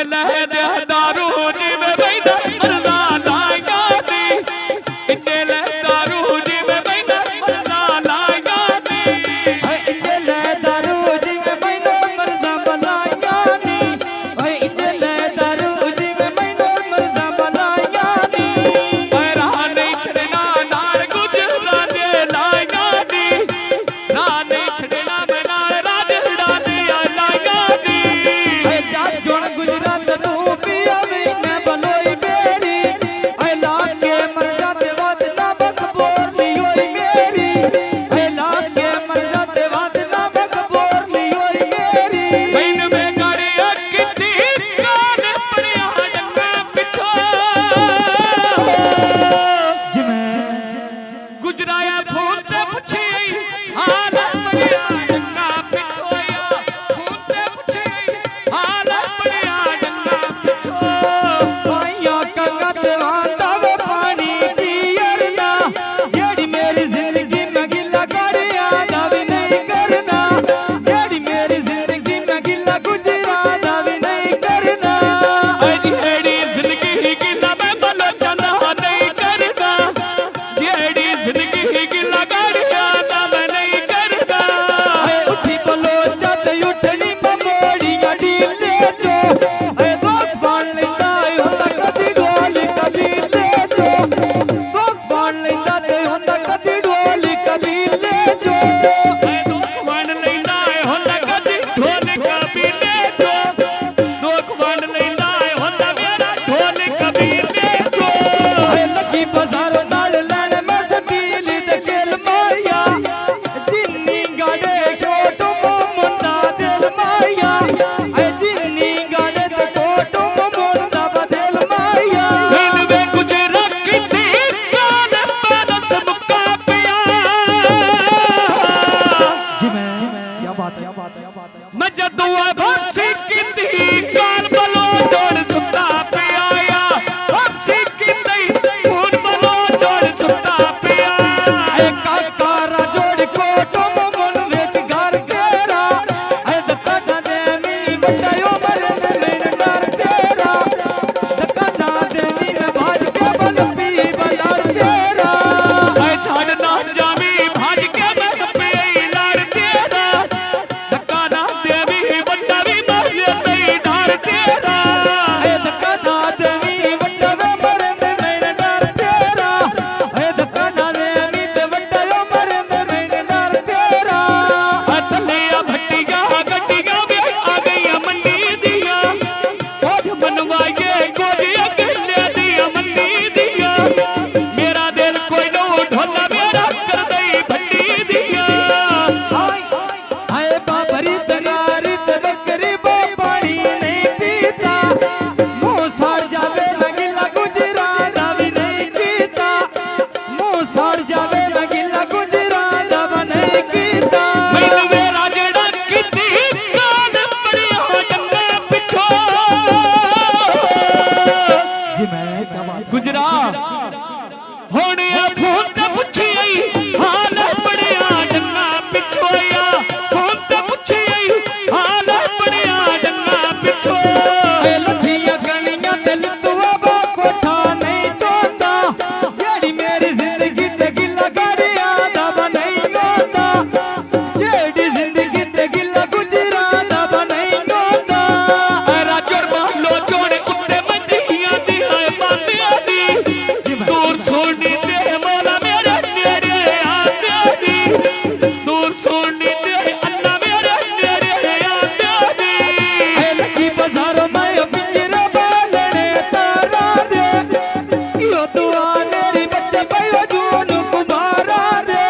लहदा दारू नी में बैठा मरना लाया नी इन्ने दारू नी में बैठा मरना लाया नी इन्ने दारू नी में बैठा मरना बनाया नी इन्ने दारू नी में बैठा मरना बनाया नी राह नहीं छड़ना नाल गुजरा दे लाया नी राह नहीं छड़ना मैं नाल राज हड़ा दे लाया नी जा जोड़ गुजरात तू पिया भी मैं बनोई मेरी लाग के मर जाते बात ना बकबोर नहीं होई मेरी लाग के मर जाते बात ना बकबोर नहीं होई मेरी मैन में गाड़िया कितनी कान पड़िया जंगा पिछो जिमें गुजराया फोन ते पूछी हाल पड़िया जंगा पिछोया फोन ते पूछी हाल पड़िया जंगा पिछो पाइया कंगत वांदा वे पानी पियरना जेड़ी मेरी जिंदगी में गिला करिया दावी नहीं करना जेड़ी मेरी जिंदगी में गिला गुजरा दावी नहीं करना जेड़ी जिंदगी की ना मैं बोलो जाना नहीं करना जेड़ी जिंदगी की लगाड़िया ना मैं नहीं करना उठी बोलो जद उठनी ममोड़ी अड़ी ले जो दोख बाण लेंदा होंदा कदी ढोली कभी ले जो दोख बाण लेंदा ते होंदा कदी ढोली कभी ले जो दुख वंड लेंदा होंदा कदी ढोल कभी ले जो दुख वंड लेंदा होंदा मेरा ढोल कभी ले जो लगी बाजारों नाल लैन मैं सकीली ते गिल मारिया जिन्नी गाड़े छोटो मुंडा दिल मारिया जिन्नी गाड़े ते छोटो मुंडा दिल मारिया इन में गुजरा कितनी कान परस मुका पिया क्या बात है मैं जदुआ भासी कितनी कान बलो जोड़ सुता पिया भासी कितनी खून बलो जोड़ सुता पिया काकारा जोड़ कोटो मन विच घर केरा दकाना देवी बटायो मरे मेरे डर तेरा दकाना देवी में भाज के बन पी बजार तेरा छड़ ना जावी भाज के मैं पे लाड़ तेरा दकाना देवी बटावी मारे नहीं डर तेरा दकाना देवी बटावे मरे मेरे डर तेरा दकाना देवी ते बटायो मरे मेरे डर तेरा अतलिया भट्टिया गड्डिया में आ गई मंडी दिया कोठ बनवाए गोदिया गले दिया मंडी दिया मेरा दिल कोई नो ढोला मेरा कर दई भट्टी दिया हाय बाबरी तगारी ते बकरी बो पानी नहीं पीता मुंह सड़ जावे लगिला गुजरा दावी नहीं पीता मुंह सड़ जावे लगिला गुजरा दावा नहीं पीता मैनू मेरा जेड़ा कितनी कान पड़िया जंगा पिछो जी मैं क्या बात गुजरा होने फोन ते पूछी हाल पड़िया जंगा पिछोया फोन ते पूछी हाल पड़िया जंगा पिछो लथिया गणिया दिल तुआ बा कोठा नहीं चोंदा जेड़ी मेरी जिंदगी ते गिला गाड़िया दावा नहीं नोंदा जेड़ी जिंदगी ते गिला गुजरा दावा नहीं नोंदा राजोर महलो जोड़े उत्ते मंजियां दी है बांदियां दी दूर सोनी ते मोला मेरे नेड़े आंदे दी दूर सोनी ते अन्ना मेरे नेड़े आंदे दी लगी बाजारों में पिंजरे बालने तारा दे यो दुआ मेरी बच्चे पयो जून कुमारा दे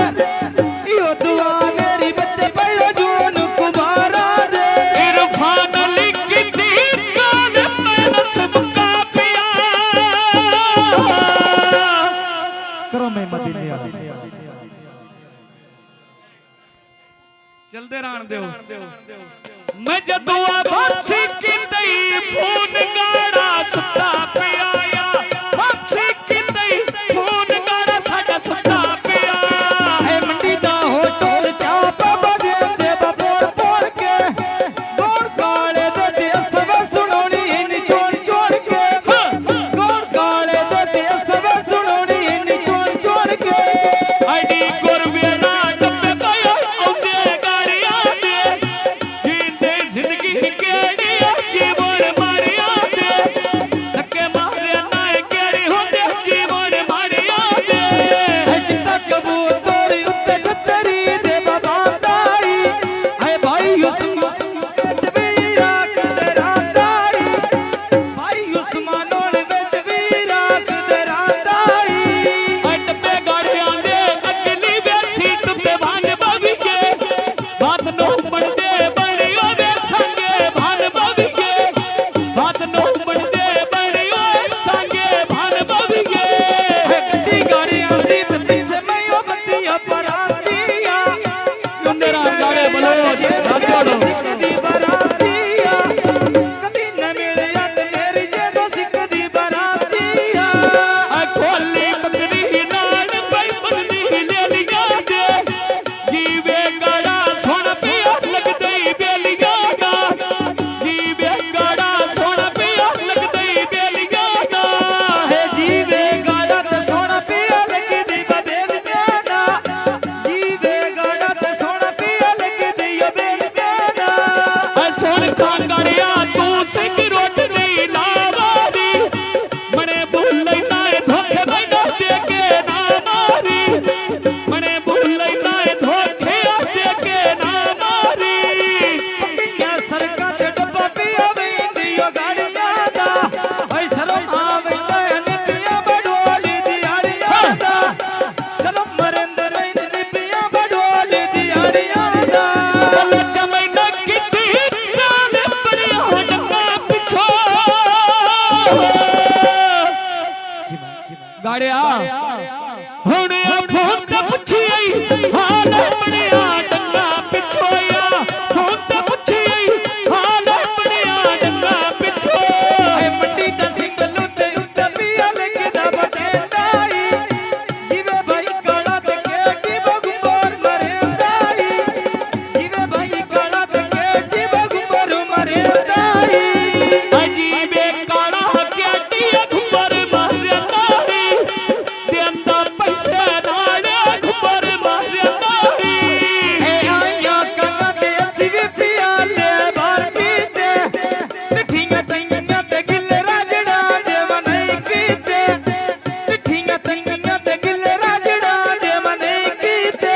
यो दुआ मेरी बच्चे पयो जून कुमारा दे इरफान अली कितनी कान परस मुका पिया करो मैं मदीने वाला चलते रहन दो मैं जदुआ भासी कितनी फोन गाड़ा सुता पिया भासी कितनी फोन गाड़ा साडा सुता पिया मंडी दा होटल चाप बजे दे बपोर पोड़ के दौड़ काले दे सब सुनोनी इन गाड़े बलोच राजोड़ो सिकदी बरातिया कदी न मिलया ते मेरी जेनो सिकदी बरातिया खोली बकरी नान भाई बंदी ले लिया दे जीवे गाड़ा सोना पिया लग गई बेलिया ना जीवे गाड़ा सोना पिया लग गई बेलिया ना हे जीवे गाड़ा ते सोना पिया लगदी बेलिया ना जीवे गाड़ा ते सोना पिया लगदी बेलिया ना सोन खान गाड़िया तू सिंह रोट दी लावारी मने भूल नाए धोखे बैठा दे के ना मारी मने भूल नाए धोखे दे के ना मारी पक्कियां सरका ते डब्बा पिया वेंदियो गाड़ियां दा ओए शरम आवेंदा निपिया बडोली दिहाड़ियां दा शरम मरेंदे नहीं निपिया बडोली दिहाड़ियां दा बोले जमैना किती जान पड़िया डंगा पिछो गाड़िया हुण फोन ते पुछी आई हाल पड़िया डंगा पिछोया फोन ते पुछी आई हाल पड़िया डंगा पिछो ए मंडी दा सिंगलू ते उत्ते पिया लगदा बटेंदाई जीवे भाई काला ते केटी बगुबर मरेंदाई जीवे भाई काला ते केटी बगुबर मरेंदाई अजीबे काला केटी अखबर मारदा ही देंदा पैसे नाले अखबर मारदा ही ए आया काका ते असी भी पिया ले बार पीते मिठियां तंगियां ते गिले राजड़ा देव नहीं कीते मिठियां तंगियां ते गिले राजड़ा देव नहीं कीते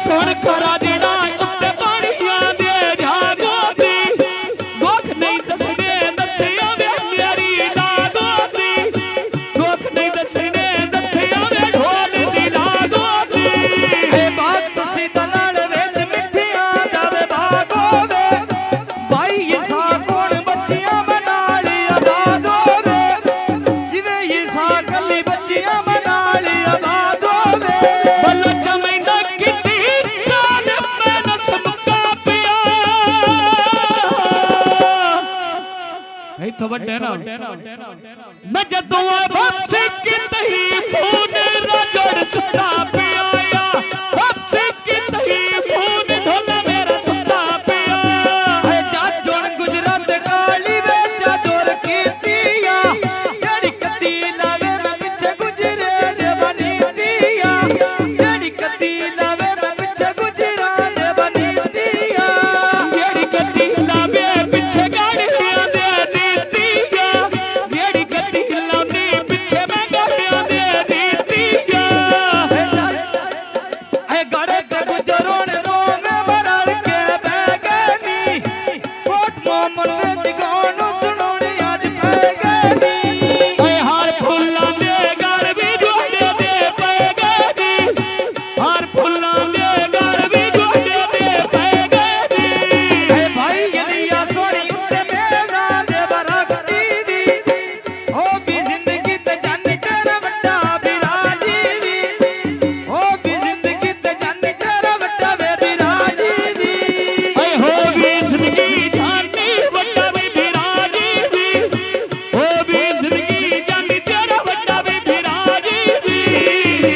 सुन खरा देना उत्ते पानियां दे जागो दी दुख नहीं दसने दसिया वे मेरी दादो दी दुख नहीं दसने दसिया वे ढोल दी दादो दी ए बात ससी दलाल वेच मिठियां दावे भागो वे भाई ये सा कोण बच्चियां बना लिया बादो वे जिवे ये सा कली बच्चियां बना लिया बादो वे बल्ला जमैना किती जान मैं न समका पिया इत्थों वड्डे ना मैं जदों बस कितही फोन राजड़ सुता पिया